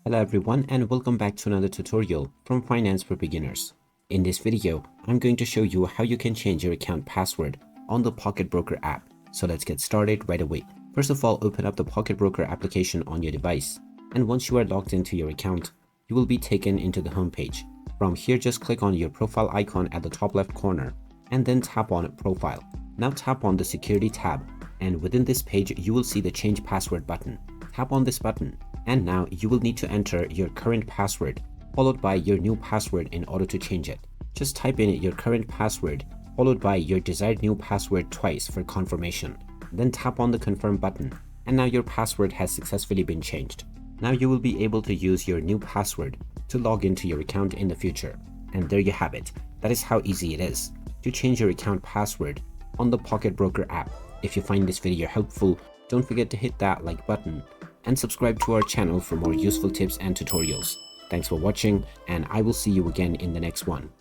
Hello everyone and welcome back to another tutorial from Finance for Beginners. In this video, I'm going to show you how you can change your account password on the Pocketbroker app. So let's get started right away. First of all, open up the Pocketbroker application on your device. And once you are logged into your account, you will be taken into the home page. From here, just click on your profile icon at the top left corner and then tap on Profile. Now tap on the Security tab, and within this page, you will see the Change Password button. Tap on this button. And now you will need to enter your current password followed by your new password in order to change it. Just type in your current password followed by your desired new password twice for confirmation. Then tap on the confirm button, and now your password has successfully been changed. Now you will be able to use your new password to log into your account in the future. And there you have it. That is how easy it is to change your account password on the Pocketbroker app. If you find this video helpful, don't forget to hit that like button and subscribe to our channel for more useful tips and tutorials. Thanks for watching, and I will see you again in the next one.